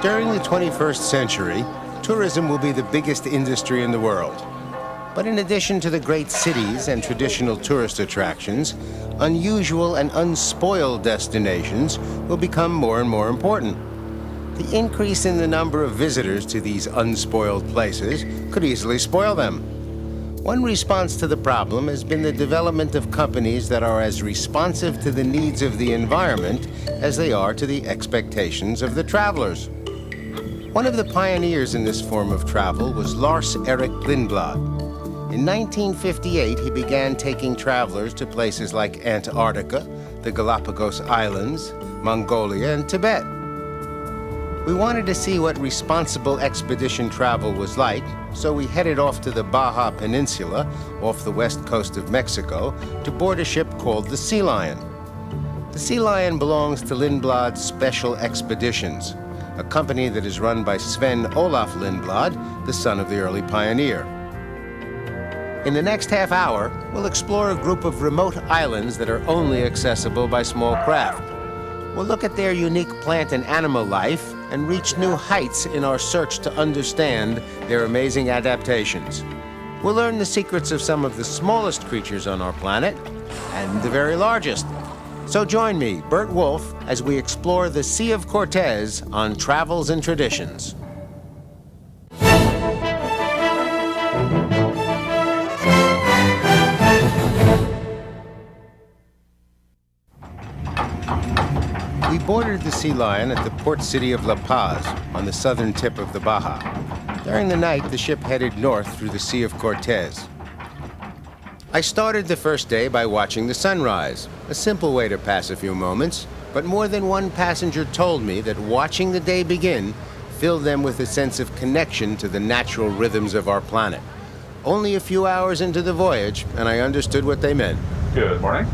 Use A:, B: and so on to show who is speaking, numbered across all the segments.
A: During the 21st century, tourism will be the biggest industry in the world. But in addition to the great cities and traditional tourist attractions, unusual and unspoiled destinations will become more and more important. The increase in the number of visitors to these unspoiled places could easily spoil them. One response to the problem has been the development of companies that are as responsive to the needs of the environment as they are to the expectations of the travelers. One of the pioneers in this form of travel was Lars Erik Lindblad. In 1958, he began taking travelers to places like Antarctica, the Galapagos Islands, Mongolia, and Tibet. We wanted to see what responsible expedition travel was like, so we headed off to the Baja Peninsula, off the west coast of Mexico, to board a ship called the Sea Lion. The Sea Lion belongs to Lindblad's Special Expeditions, a company that is run by Sven Olaf Lindblad, the son of the early pioneer. In the next half hour, we'll explore a group of remote islands that are only accessible by small craft. We'll look at their unique plant and animal life and reach new heights in our search to understand their amazing adaptations. We'll learn the secrets of some of the smallest creatures on our planet and the very largest. So join me, Burt Wolf, as we explore the Sea of Cortez on Travels and Traditions. We boarded the Sea Lion at the port city of La Paz on the southern tip of the Baja. During the night, the ship headed north through the Sea of Cortez. I started the first day by watching the sunrise, a simple way to pass a few moments, but more than one passenger told me that watching the day begin filled them with a sense of connection to the natural rhythms of our planet. Only a few hours into the voyage, and I understood what they meant.
B: Good morning.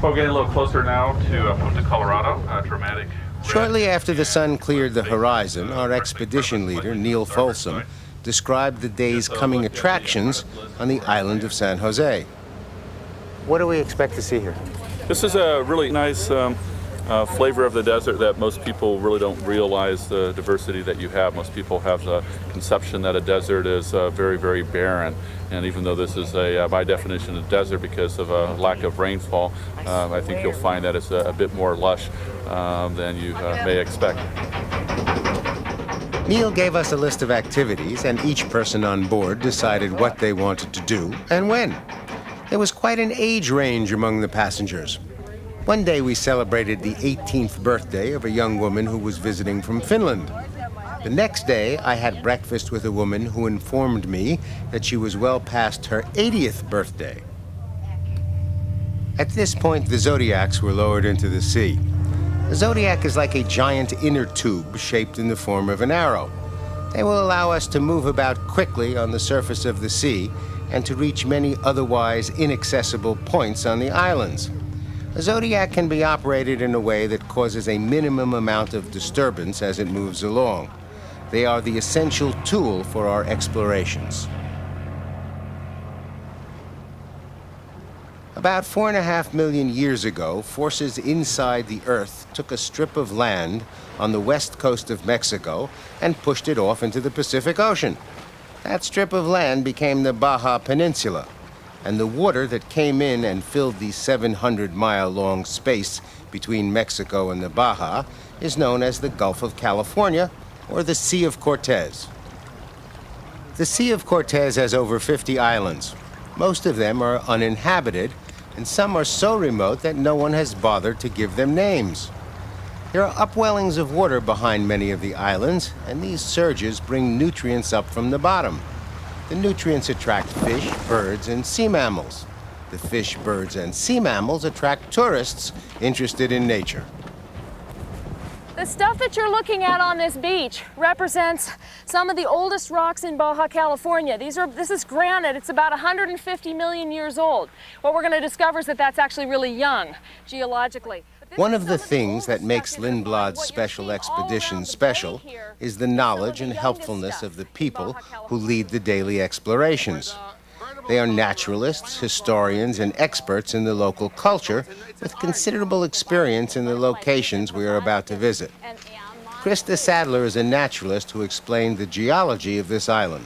B: Well, we're getting a little closer now to Punta Colorado, dramatic.
A: Shortly after the sun cleared the horizon, our expedition leader, Neil Folsom, described the day's coming attractions on the island of San Jose. What do we expect to see here?
B: This is a really nice flavor of the desert that most people really don't realize the diversity that you have. Most people have the conception that a desert is very, very barren. And even though this is by definition, a desert because of a lack of rainfall, I think you'll find that it's a bit more lush than you may expect.
A: Neil gave us a list of activities, and each person on board decided what they wanted to do and when. There was quite an age range among the passengers. One day we celebrated the 18th birthday of a young woman who was visiting from Finland. The next day, I had breakfast with a woman who informed me that she was well past her 80th birthday. At this point, the zodiacs were lowered into the sea. The zodiac is like a giant inner tube shaped in the form of an arrow. They will allow us to move about quickly on the surface of the sea and to reach many otherwise inaccessible points on the islands. A zodiac can be operated in a way that causes a minimum amount of disturbance as it moves along. They are the essential tool for our explorations. About 4.5 million years ago, forces inside the Earth took a strip of land on the west coast of Mexico and pushed it off into the Pacific Ocean. That strip of land became the Baja Peninsula, and the water that came in and filled the 700-mile-long space between Mexico and the Baja is known as the Gulf of California, or the Sea of Cortez. The Sea of Cortez has over 50 islands. Most of them are uninhabited, and some are so remote that no one has bothered to give them names. There are upwellings of water behind many of the islands, and these surges bring nutrients up from the bottom. The nutrients attract fish, birds, and sea mammals. The fish, birds, and sea mammals attract tourists interested in nature.
C: The stuff that you're looking at on this beach represents some of the oldest rocks in Baja California. This is granite. It's about 150 million years old. What we're going to discover is that that's actually really young, geologically.
A: One of the things that makes Lindblad's special expedition special is the knowledge and helpfulness of the people who lead the daily explorations. They are naturalists, historians, and experts in the local culture with considerable experience in the locations we are about to visit. Krista Sadler is a naturalist who explained the geology of this island.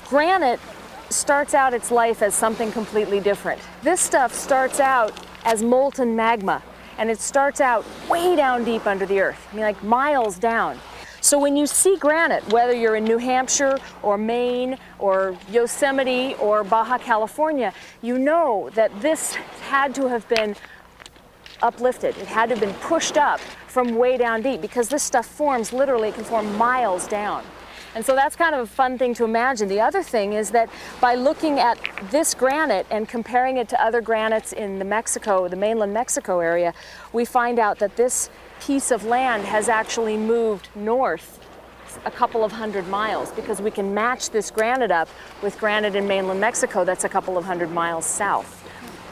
C: Granite starts out its life as something completely different. This stuff starts out as molten magma, and it starts out way down deep under the earth, I mean like miles down. So when you see granite, whether you're in New Hampshire or Maine or Yosemite or Baja, California, you know that this had to have been uplifted. It had to have been pushed up from way down deep, because this stuff forms, literally, it can form miles down. And so that's kind of a fun thing to imagine. The other thing is that by looking at this granite and comparing it to other granites in the mainland Mexico area, we find out that this piece of land has actually moved north a couple of 100 miles, because we can match this granite up with granite in mainland Mexico that's a couple of 100 miles south,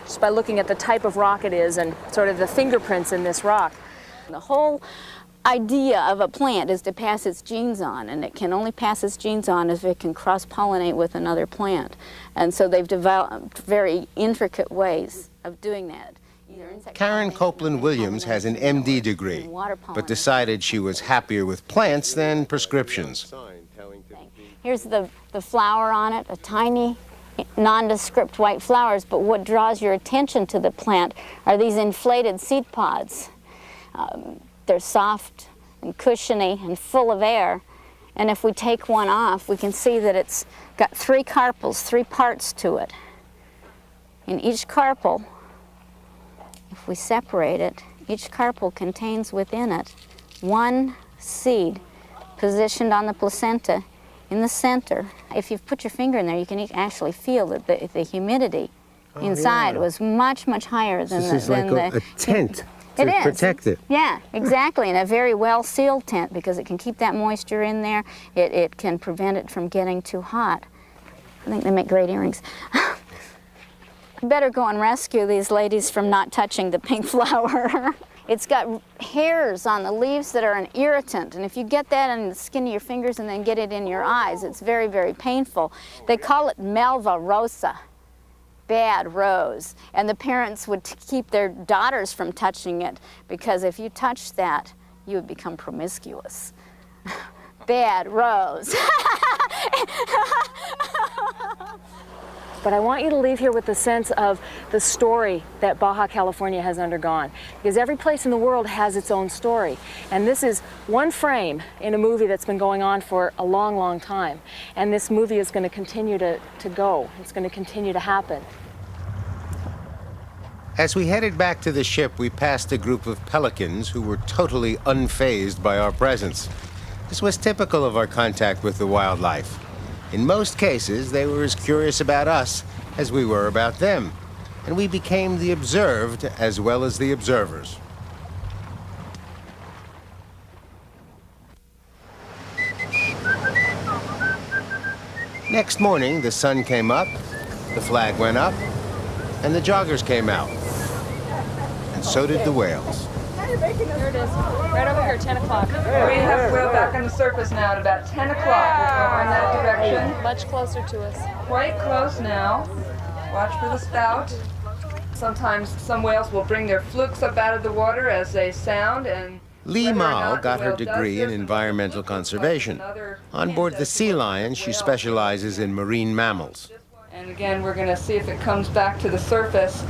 C: just by looking at the type of rock it is and sort of the fingerprints in this rock.
D: The whole idea of a plant is to pass its genes on, and it can only pass its genes on if it can cross-pollinate with another plant. And so they've developed very intricate ways of doing that.
A: Karen Copeland Williams has an MD degree, but decided she was happier with plants than prescriptions.
D: Here's the flower on it, a tiny nondescript white flowers, but what draws your attention to the plant are these inflated seed pods. They're soft and cushiony and full of air, and if we take one off, we can see that it's got 3 carpels, 3 parts to it. In each carpel, if we separate it, each carpel contains within it 1 seed positioned on the placenta in the center. If you put your finger in there, you can actually feel that the humidity inside was much, much higher than
A: this is like a tent to protect it.
D: Yeah, exactly, and a very well-sealed tent, because it can keep that moisture in there. It can prevent it from getting too hot. I think they make great earrings. Better go and rescue these ladies from not touching the pink flower. It's got hairs on the leaves that are an irritant, and if you get that on the skin of your fingers and then get it in your eyes, it's very, very painful. They call it Malva rosa, bad rose, and the parents would keep their daughters from touching it, because if you touched that, you would become promiscuous. Bad rose.
C: But I want you to leave here with the sense of the story that Baja California has undergone, because every place in the world has its own story. And this is one frame in a movie that's been going on for a long, long time. And this movie is going to continue to go. It's going to continue to happen.
A: As we headed back to the ship, we passed a group of pelicans who were totally unfazed by our presence. This was typical of our contact with the wildlife. In most cases, they were as curious about us as we were about them, and we became the observed as well as the observers. Next morning, the sun came up, the flag went up, and the joggers came out. And so did the whales.
C: Here it is, right over here, 10 o'clock.
E: We have a whale back on the surface now at about 10 o'clock. We're going that direction.
C: Much closer to us.
E: Quite close now. Watch for the spout. Sometimes some whales will bring their flukes up out of the water as they sound, and
A: Lee Mao got her degree in environmental conservation. On board the Sea Lion, she specializes in marine mammals.
E: And again, we're going to see if it comes back to the surface.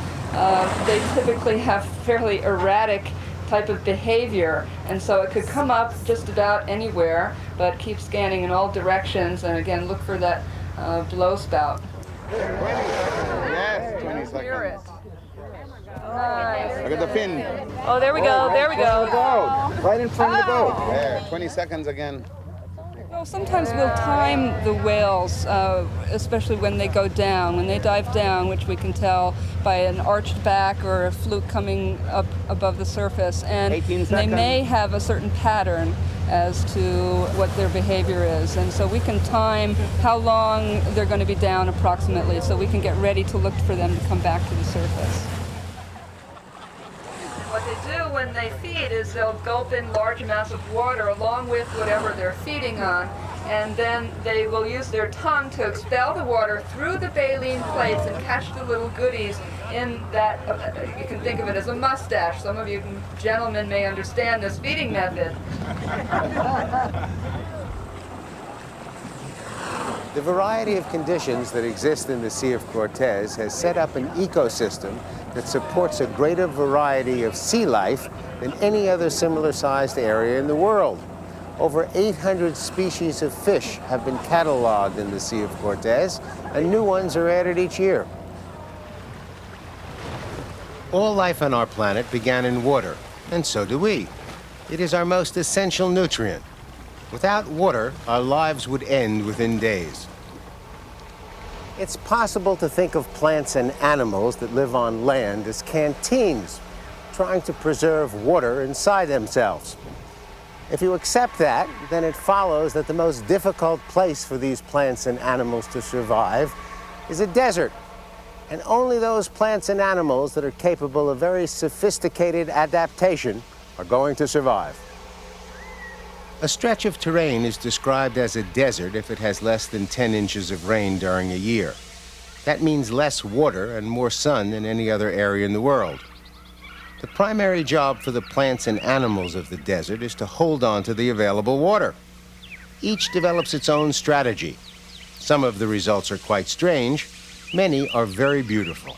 E: They typically have fairly erratic type of behavior, and so it could come up just about anywhere, but keep scanning in all directions, and again, look for that blow spout.
F: 20 seconds. Yes, 20 seconds.
E: Nice.
F: Look at the fin.
C: Oh, there we go, there we go.
F: Right in front of the boat. Yeah, 20 seconds again.
E: Well, sometimes we'll time the whales, especially when they go down. When they dive down, which we can tell by an arched back or a fluke coming up above the surface. And
F: 18
E: they
F: seconds.
E: may have a certain pattern as to what their behavior is. And so we can time how long they're going to be down approximately, so we can get ready to look for them to come back to the surface. What they do when they feed is they'll gulp in large amounts of water along with whatever they're feeding on, and then they will use their tongue to expel the water through the baleen plates and catch the little goodies in that, you can think of it as a mustache. Some of you gentlemen may understand this feeding method.
A: The variety of conditions that exist in the Sea of Cortez has set up an ecosystem that supports a greater variety of sea life than any other similar-sized area in the world. Over 800 species of fish have been cataloged in the Sea of Cortez, and new ones are added each year. All life on our planet began in water, and so do we. It is our most essential nutrient. Without water, our lives would end within days. It's possible to think of plants and animals that live on land as canteens, trying to preserve water inside themselves. If you accept that, then it follows that the most difficult place for these plants and animals to survive is a desert. And only those plants and animals that are capable of very sophisticated adaptation are going to survive. A stretch of terrain is described as a desert if it has less than 10 inches of rain during a year. That means less water and more sun than any other area in the world. The primary job for the plants and animals of the desert is to hold on to the available water. Each develops its own strategy. Some of the results are quite strange. Many are very beautiful.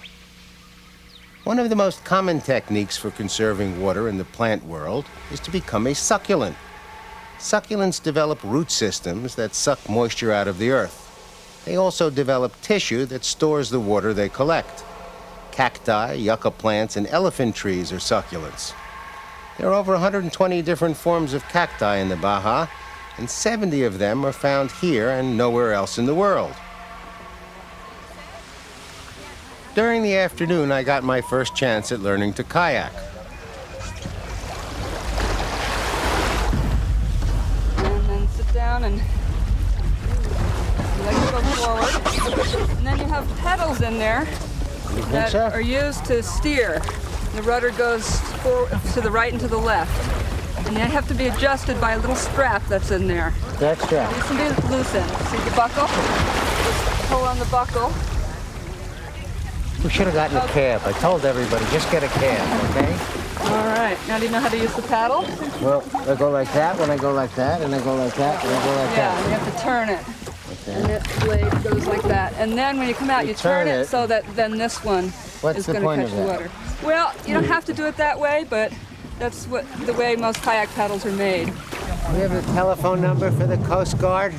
A: One of the most common techniques for conserving water in the plant world is to become a succulent. Succulents develop root systems that suck moisture out of the earth. They also develop tissue that stores the water they collect. Cacti, yucca plants, and elephant trees are succulents. There are over 120 different forms of cacti in the Baja, and 70 of them are found here and nowhere else in the world. During the afternoon, I got my first chance at learning to kayak.
E: Down and legs go forward. And then you have pedals in there that are used to steer. The rudder goes to the right and to the left. And they have to be adjusted by a little strap that's in there.
A: That strap?
E: These can be loosened. See the buckle? Just pull on the buckle.
A: We should have gotten a cab. I told everybody, just get a cab, okay?
E: All right. Now do you know how to use the paddle?
A: Well, I go like that, when I go like that, and I go like that, and I go like that.
E: Yeah, you have to turn it.
A: Okay.
E: And this blade goes like that. And then when you come out, you turn it so that then this one is going to catch the water. Well, you don't have to do it that way, but that's the way most kayak paddles are made.
A: We have a telephone number for the Coast Guard.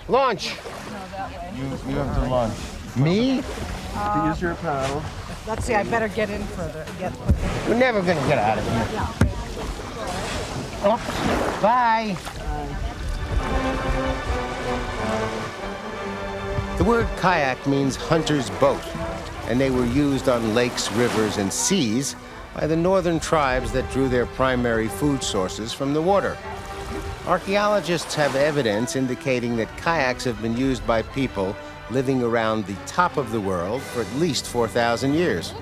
A: Launch.
E: No, that way.
G: You have to launch.
A: Me?
G: To use your paddle.
H: Let's see, I better get in further.
A: We're never going to get out of here. Oops. Bye. The word kayak means hunter's boat, and they were used on lakes, rivers, and seas by the northern tribes that drew their primary food sources from the water. Archaeologists have evidence indicating that kayaks have been used by people living around the top of the world for at least 4,000 years.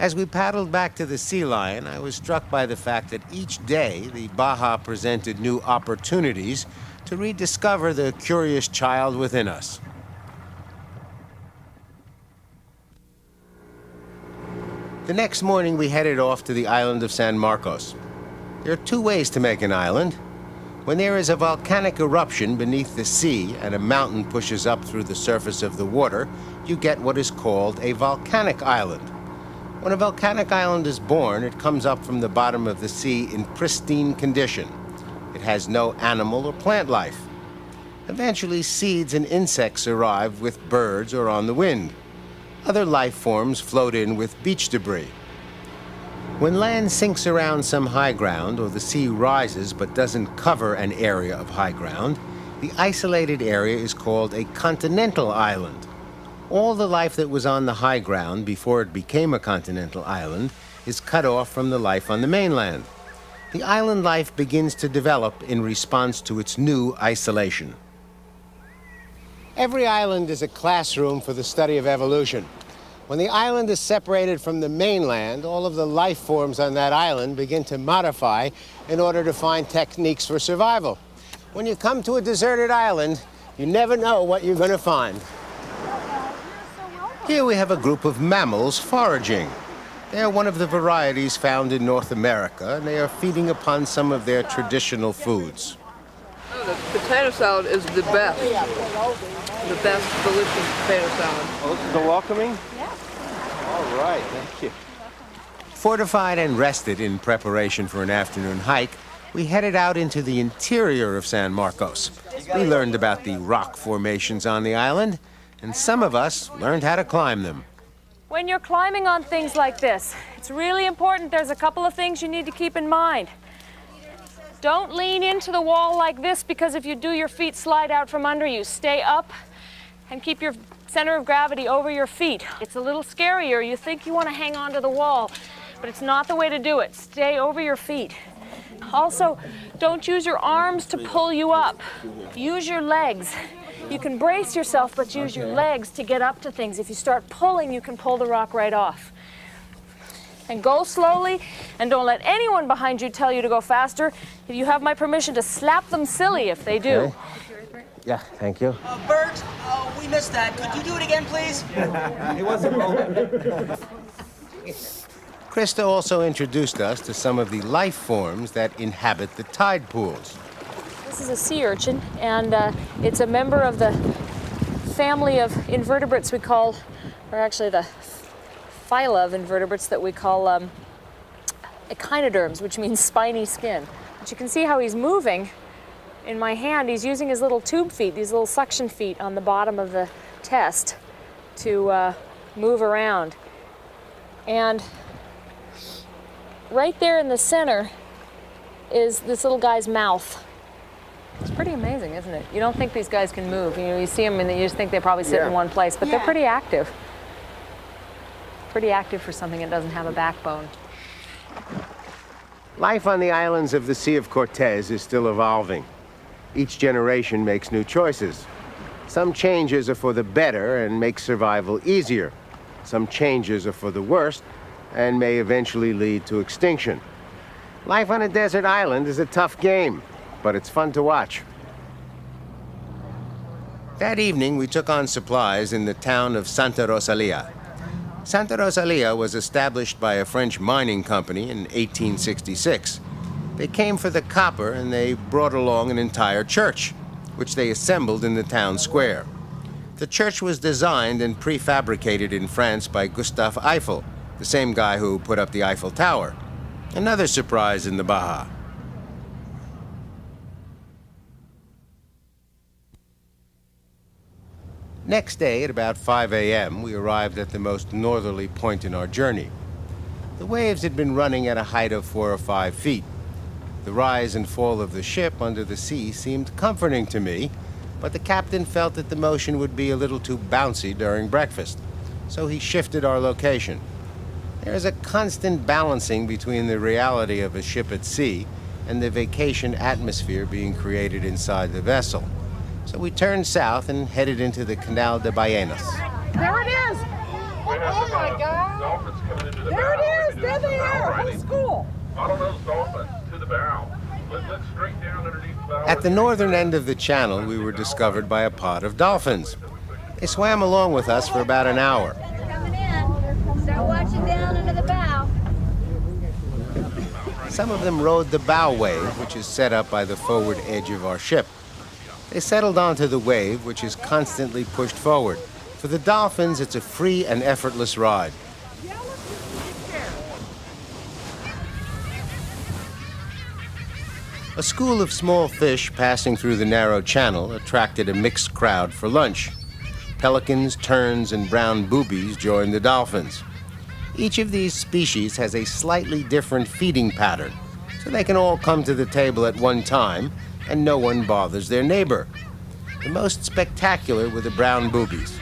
A: As we paddled back to the sea lion, I was struck by the fact that each day the Baja presented new opportunities to rediscover the curious child within us. The next morning, we headed off to the island of San Marcos. There are two ways to make an island. When there is a volcanic eruption beneath the sea and a mountain pushes up through the surface of the water, you get what is called a volcanic island. When a volcanic island is born, it comes up from the bottom of the sea in pristine condition. It has no animal or plant life. Eventually, seeds and insects arrive with birds or on the wind. Other life forms float in with beach debris. When land sinks around some high ground or the sea rises but doesn't cover an area of high ground, the isolated area is called a continental island. All the life that was on the high ground before it became a continental island is cut off from the life on the mainland. The island life begins to develop in response to its new isolation. Every island is a classroom for the study of evolution. When the island is separated from the mainland, all of the life forms on that island begin to modify in order to find techniques for survival. When you come to a deserted island, you never know what you're going to find. Here we have a group of mammals foraging. They are one of the varieties found in North America, and they are feeding upon some of their traditional foods.
E: Oh, the potato salad is the best. The best delicious potato salad.
G: Oh, this is the welcoming? Yeah. All right, thank you.
A: Fortified and rested in preparation for an afternoon hike, we headed out into the interior of San Marcos. We learned about the rock formations on the island, and some of us learned how to climb them.
C: When you're climbing on things like this, it's really important. There's a couple of things you need to keep in mind. Don't lean into the wall like this, because if you do, your feet slide out from under you. Stay up and keep your center of gravity over your feet. It's a little scarier. You think you want to hang on to the wall, but it's not the way to do it. Stay over your feet. Also, don't use your arms to pull you up. Use your legs. You can brace yourself, but use your legs to get up to things. If you start pulling, you can pull the rock right off. And go slowly, and don't let anyone behind you tell you to go faster. If you have my permission to slap them silly if they do.
A: Okay. Yeah, thank you.
I: Burt, we missed that. Could you do it again, please?
G: It wasn't
A: Krista also introduced us to some of the life forms that inhabit the tide pools.
C: This is a sea urchin, and it's a member of the family of invertebrates we call, or actually the phyla of invertebrates that we call echinoderms, which means spiny skin. But you can see how he's moving. In my hand, he's using his little tube feet, these little suction feet on the bottom of the test to move around. And right there in the center is this little guy's mouth. It's pretty amazing, isn't it? You don't think these guys can move. You see them and you just think they probably sit in one place, but they're pretty active. Pretty active for something that doesn't have a backbone.
A: Life on the islands of the Sea of Cortez is still evolving. Each generation makes new choices. Some changes are for the better and make survival easier. Some changes are for the worst and may eventually lead to extinction. Life on a desert island is a tough game, but it's fun to watch. That evening, we took on supplies in the town of Santa Rosalia. Santa Rosalia was established by a French mining company in 1866. They came for the copper, and they brought along an entire church, which they assembled in the town square. The church was designed and prefabricated in France by Gustave Eiffel, the same guy who put up the Eiffel Tower. Another surprise in the Baja. Next day, at about 5 a.m., we arrived at the most northerly point in our journey. The waves had been running at a height of 4 or 5 feet. The rise and fall of the ship under the sea seemed comforting to me, but the captain felt that the motion would be a little too bouncy during breakfast, so he shifted our location. There is a constant balancing between the reality of a ship at sea and the vacation atmosphere being created inside the vessel. So we turned south and headed into the Canal de Ballenas.
H: There it is! Oh my God! There it is! There they are! Whole school!
B: Follow those dolphins to the bow. Look straight down underneath the bow.
A: At the northern end of the channel, we were discovered by a pod of dolphins. They swam along with us for about an hour.
D: They're coming in. Start watching down under the bow.
A: Some of them rode the bow wave, which is set up by the forward edge of our ship. They settled onto the wave, which is constantly pushed forward. For the dolphins, it's a free and effortless ride. A school of small fish passing through the narrow channel attracted a mixed crowd for lunch. Pelicans, terns, and brown boobies joined the dolphins. Each of these species has a slightly different feeding pattern, so they can all come to the table at one time, and no one bothers their neighbor. The most spectacular were the brown boobies.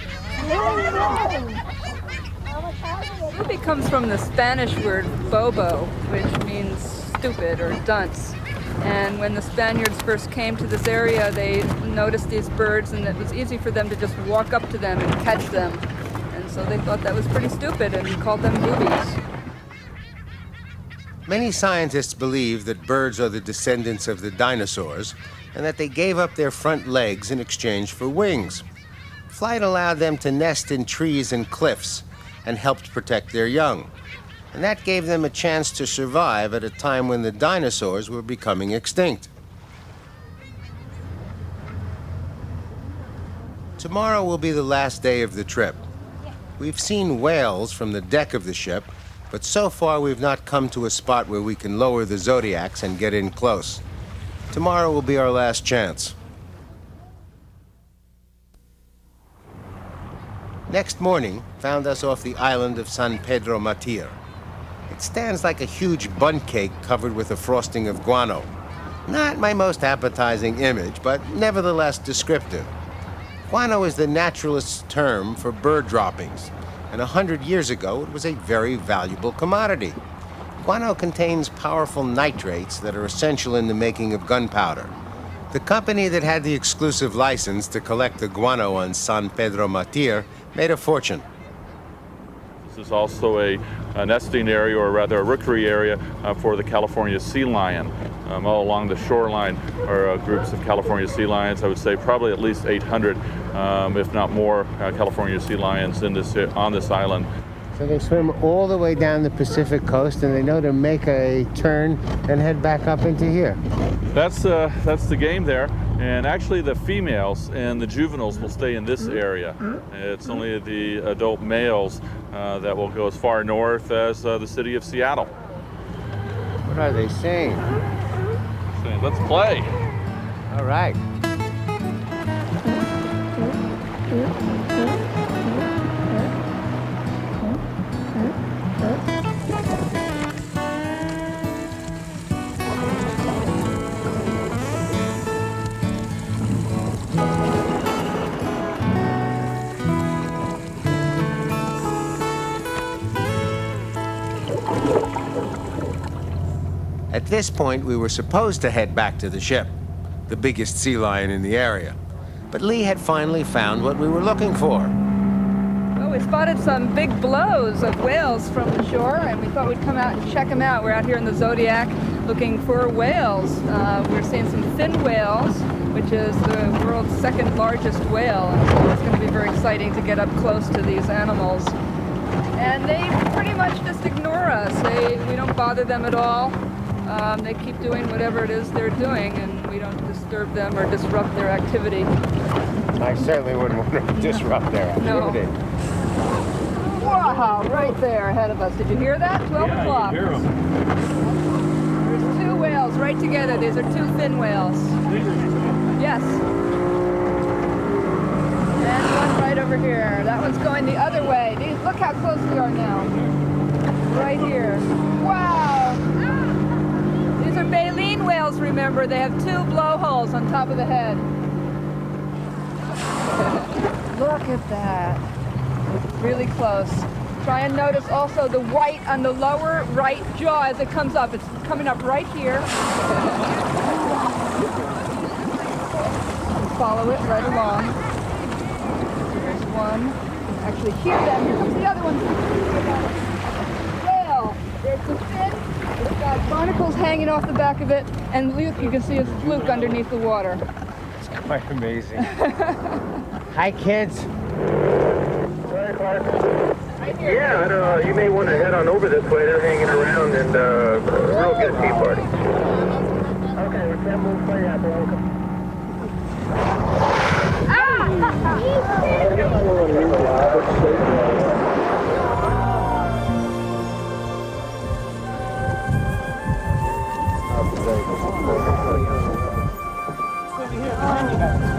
E: Booby comes from the Spanish word bobo, which means stupid or dunce. And when the Spaniards first came to this area, they noticed these birds, and it was easy for them to just walk up to them and catch them. And so they thought that was pretty stupid and called them boobies.
A: Many scientists believe that birds are the descendants of the dinosaurs and that they gave up their front legs in exchange for wings. Flight allowed them to nest in trees and cliffs and helped protect their young. And that gave them a chance to survive at a time when the dinosaurs were becoming extinct. Tomorrow will be the last day of the trip. We've seen whales from the deck of the ship, but so far we've not come to a spot where we can lower the Zodiacs and get in close. Tomorrow will be our last chance. Next morning found us off the island of San Pedro Matir. It stands like a huge bundt cake covered with a frosting of guano. Not my most appetizing image, but nevertheless descriptive. Guano is the naturalist's term for bird droppings, and 100 years ago it was a very valuable commodity. Guano contains powerful nitrates that are essential in the making of gunpowder. The company that had the exclusive license to collect the guano on San Pedro Matir made a fortune.
B: This is also a nesting area, or rather a rookery area, for the California sea lion. All along the shoreline are groups of California sea lions. I would say probably at least 800, if not more, California sea lions on this island.
A: So they swim all the way down the Pacific coast, and they know to make a turn and head back up into here.
B: That's the game there. And actually the females and the juveniles will stay in this area. It's only the adult males that will go as far north as the city of Seattle.
A: What are they saying?
B: Saying, let's play.
A: All right. At this point, we were supposed to head back to the ship, the biggest sea lion in the area. But Lee had finally found what we were looking for.
E: Well, we spotted some big blows of whales from the shore, and we thought we'd come out and check them out. We're out here in the Zodiac looking for whales. We're seeing some fin whales, which is the world's second largest whale. And so it's going to be very exciting to get up close to these animals. And they pretty much just ignore us. We don't bother them at all. They keep doing whatever it is they're doing, and we don't disturb them or disrupt their activity.
A: I certainly wouldn't want to disrupt their activity.
E: No. Wow, right there ahead of us. Did you hear that? 12 o'clock.
B: You hear them.
E: There's two whales right together. These are two fin whales. Yes. And one right over here. That one's going the other way. Look how close we are now. Right here. Wow. These are baleen whales, remember. They have two blowholes on top of the head. Look at that. Really close. Try and notice also the white on the lower right jaw as it comes up. It's coming up right here. Follow it right along. Here's one. Actually, hear them. Here comes the other one. Whale. There's the fin. It's got barnacles hanging off the back of it, and Luke, you can see a fluke underneath the water.
A: It's quite amazing. Hi, kids.
J: Yeah, you may want to head on over this way. They're hanging around, and real good tea party. Okay, we can't move play out. They're welcome.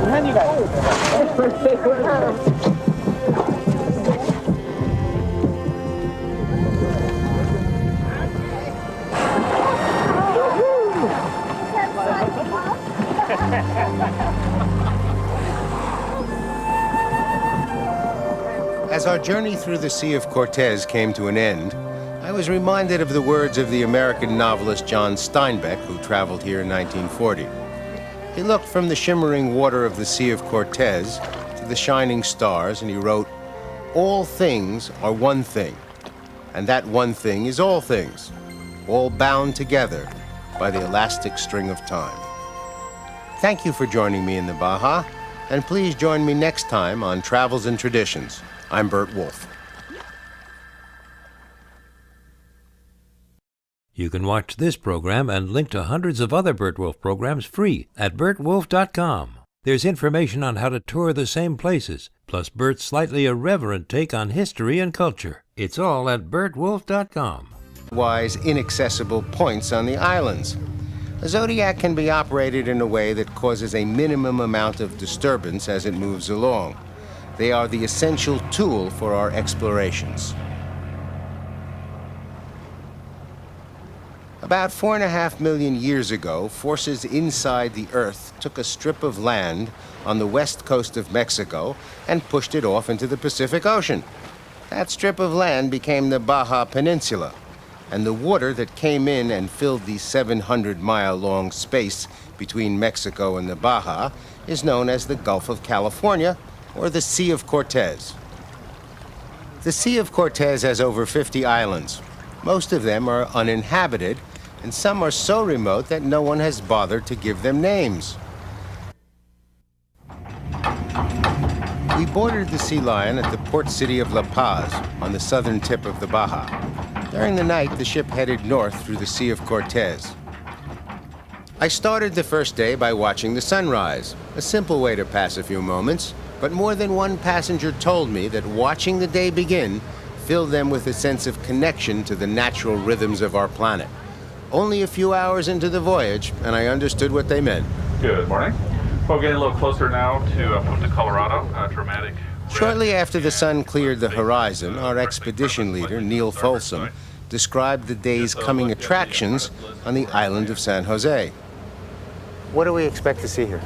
H: Behind you guys.
A: As our journey through the Sea of Cortez came to an end, I was reminded of the words of the American novelist John Steinbeck, who traveled here in 1940. He looked from the shimmering water of the Sea of Cortez to the shining stars, and he wrote, "All things are one thing, and that one thing is all things, all bound together by the elastic string of time." Thank you for joining me in the Baja. And please join me next time on Travels and Traditions. I'm Burt Wolf.
K: You can watch this program and link to hundreds of other Burt Wolf programs free at burtwolf.com. There's information on how to tour the same places, plus Burt's slightly irreverent take on history and culture. It's all at burtwolf.com.
A: Wise, inaccessible points on the islands. A zodiac can be operated in a way that causes a minimum amount of disturbance as it moves along. They are the essential tool for our explorations. About 4.5 million years ago, forces inside the Earth took a strip of land on the west coast of Mexico and pushed it off into the Pacific Ocean. That strip of land became the Baja Peninsula, and the water that came in and filled the 700-mile-long space between Mexico and the Baja is known as the Gulf of California, or the Sea of Cortez. The Sea of Cortez has over 50 islands. Most of them are uninhabited, and some are so remote that no one has bothered to give them names. We boarded the Sea Lion at the port city of La Paz on the southern tip of the Baja. During the night, the ship headed north through the Sea of Cortez. I started the first day by watching the sunrise, a simple way to pass a few moments, but more than one passenger told me that watching the day begin filled them with a sense of connection to the natural rhythms of our planet. Only a few hours into the voyage, and I understood what they meant.
B: Good morning. We're getting a little closer now to Punta Colorado, dramatic.
A: Shortly after the sun cleared the horizon, our expedition leader, Neil Folsom, described the day's coming attractions on the island of San Jose. What do we expect to see here?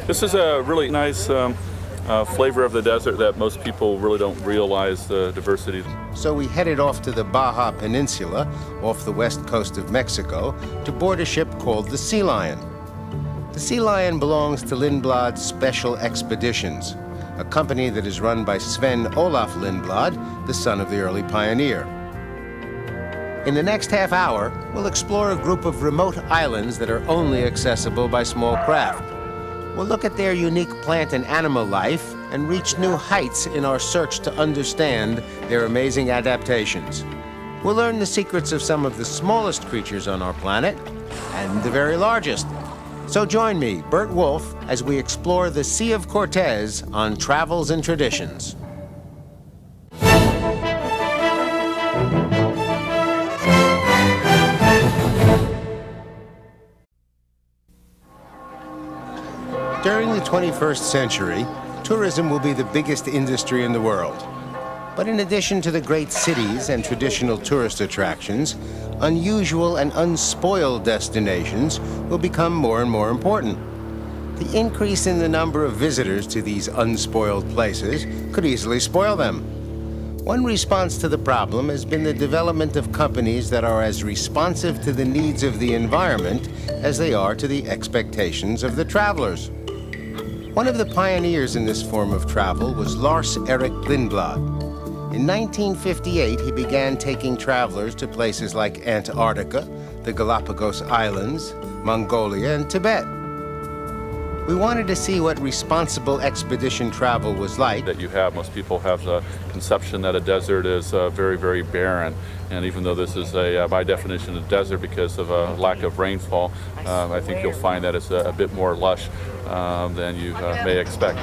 B: This is a really nice flavor of the desert that most people really don't realize the diversity.
A: So we headed off to the Baja Peninsula, off the west coast of Mexico, to board a ship called the Sea Lion. The Sea Lion belongs to Lindblad Special Expeditions, a company that is run by Sven Olaf Lindblad, the son of the early pioneer. In the next half hour, we'll explore a group of remote islands that are only accessible by small craft. We'll look at their unique plant and animal life and reach new heights in our search to understand their amazing adaptations. We'll learn the secrets of some of the smallest creatures on our planet and the very largest. So join me, Burt Wolf, as we explore the Sea of Cortez on Travels and Traditions. During the 21st century, tourism will be the biggest industry in the world. But in addition to the great cities and traditional tourist attractions, unusual and unspoiled destinations will become more and more important. The increase in the number of visitors to these unspoiled places could easily spoil them. One response to the problem has been the development of companies that are as responsive to the needs of the environment as they are to the expectations of the travelers. One of the pioneers in this form of travel was Lars Erik Lindblad. In 1958, he began taking travelers to places like Antarctica, the Galapagos Islands, Mongolia, and Tibet. We wanted to see what responsible expedition travel was like.
B: Most people have the conception that a desert is very, very barren. And even though this is by definition, a desert because of a lack of rainfall, I think you'll find that it's a bit more lush than you may expect.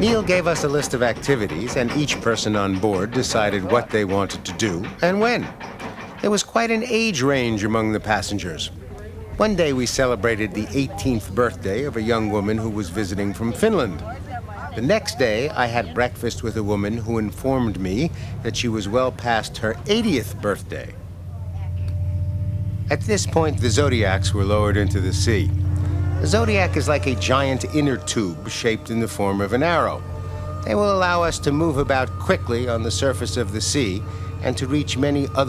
A: Neil gave us a list of activities, and each person on board decided what they wanted to do and when. There was quite an age range among the passengers. One day we celebrated the 18th birthday of a young woman who was visiting from Finland. The next day, I had breakfast with a woman who informed me that she was well past her 80th birthday. At this point, the zodiacs were lowered into the sea. A zodiac is like a giant inner tube shaped in the form of an arrow. They will allow us to move about quickly on the surface of the sea and to reach many other